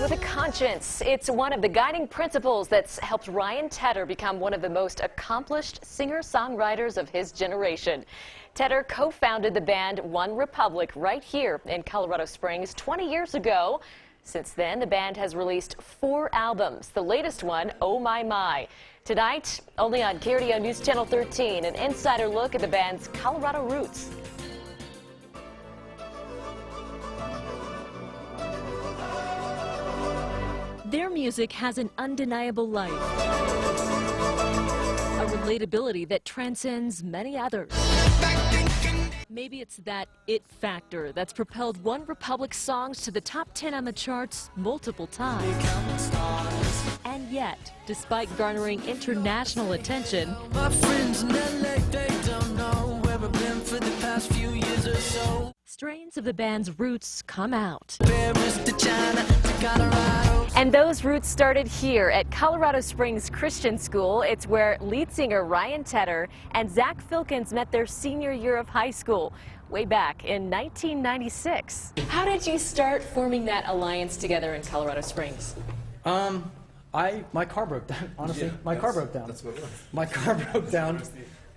With a conscience, it's one of the guiding principles that's helped Ryan Tedder become one of the most accomplished singer-songwriters of his generation. Tedder co-founded the band One Republic right here in Colorado Springs 20 years ago. Since then, the band has released 4 albums, the latest one, Oh My My. Tonight, only on KRDO News Channel 13, an insider look at the band's Colorado roots. Their music has an undeniable life, a relatability that transcends many others. Maybe it's that it factor that's propelled One Republic songs to the top 10 on the charts multiple times. And yet, despite garnering international attention, my friends in LA, they don't know where I've been for the past few years or so. strains of the band's roots come out. Paris to China to Colorado. And those roots started here at Colorado Springs Christian School. It's where lead singer Ryan Tedder and Zach Filkins met their senior year of high school, way back in 1996. How did you start forming that alliance together in Colorado Springs? My car broke down, honestly. Yeah, my car broke down. That's what it was. My car broke down.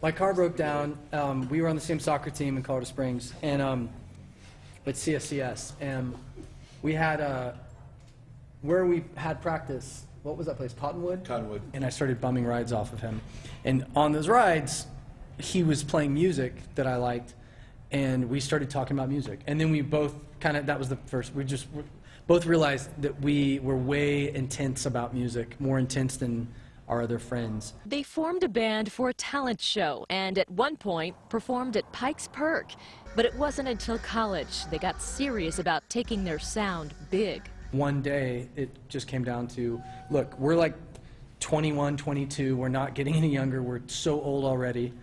My car broke down. We were on the same soccer team in Colorado Springs, and at CSCS. And we had, where we had practice, what was that place, Cottonwood? Cottonwood. And I started bumming rides off of him. And on those rides, he was playing music that I liked, and we started talking about music. And then we both that was the first, we both realized that we were way intense about music, more intense than our other friends. They formed a band for a talent show and at one point performed at Pikes Perk. But it wasn't until college they got serious about taking their sound big. One day, it just came down to, look, we're like 21, 22, we're not getting any younger, we're so old already.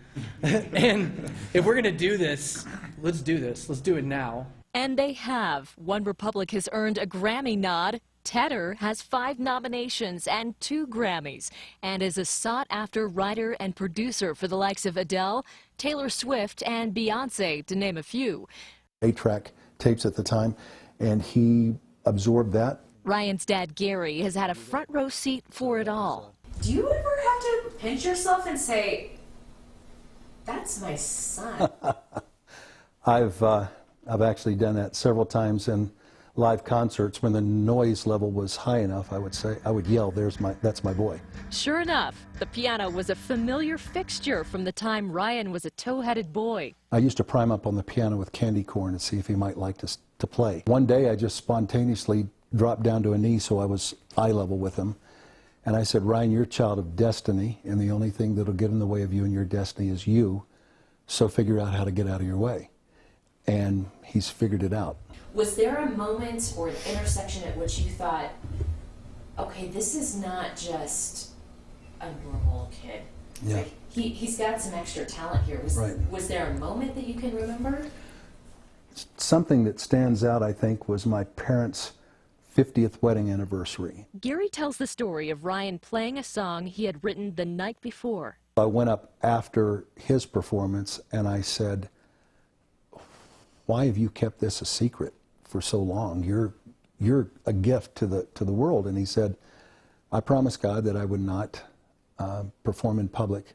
And if we're gonna do this, let's do it now. And they have. One Republic has earned a Grammy nod. Tedder has 5 nominations and 2 Grammys, and is a sought-after writer and producer for the likes of Adele, Taylor Swift, and Beyonce, to name a few. 8-track tapes at the time, and he absorbed that. Ryan's dad, Gary, has had a front row seat for it all. Do you ever have to pinch yourself and say, that's my son? I've actually done that several times in live concerts when the noise level was high enough. I would yell, that's my boy. Sure enough, the piano was a familiar fixture from the time Ryan was a tow-headed boy. I used to prime up on the piano with candy corn and see if he might like to play. One day I just spontaneously dropped down to a knee so I was eye level with him. And I said, Ryan, you're a child of destiny, and the only thing that'll get in the way of you and your destiny is you. So figure out how to get out of your way. And he's figured it out. Was there a moment or an intersection at which you thought, okay, this is not just a normal kid? Yeah. Like, he's got some extra talent here. Was there a moment that you can remember? Something that stands out, I think, was my parents' 50th wedding anniversary. Gary tells the story of Ryan playing a song he had written the night before. I went up after his performance and I said, why have you kept this a secret for so long? You're a gift to the world. And he said, I promised God that I would not perform in public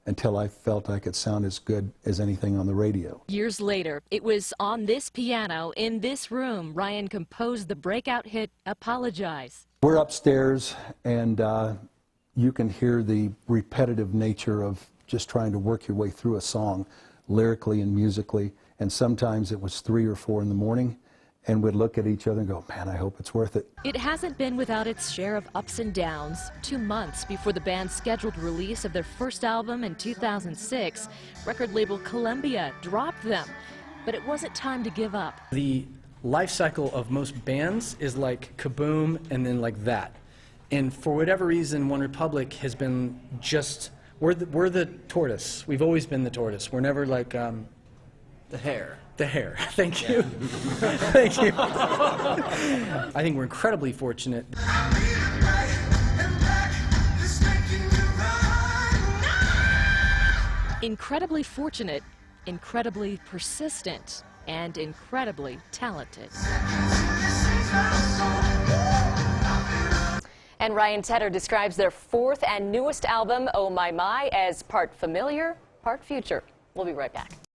until I felt I could sound as good as anything on the radio. Years later, it was on this piano, in this room, Ryan composed the breakout hit, Apologize. We're upstairs, and you can hear the repetitive nature of just trying to work your way through a song, lyrically and musically. And sometimes it was 3 or 4 in the morning, and we'd look at each other and go, man, I hope it's worth it. It hasn't been without its share of ups and downs. 2 months before the band's scheduled release of their first album in 2006, record label Columbia dropped them. But it wasn't time to give up. The life cycle of most bands is like kaboom and then like that. And for whatever reason, One Republic has been just, we're the tortoise. We've always been the tortoise. We're never like, The hair. The hair. Thank you. Thank you. I think we're incredibly fortunate. Incredibly fortunate, incredibly persistent, and incredibly talented. And Ryan Tedder describes their fourth and newest album, Oh My My, as part familiar, part future. We'll be right back.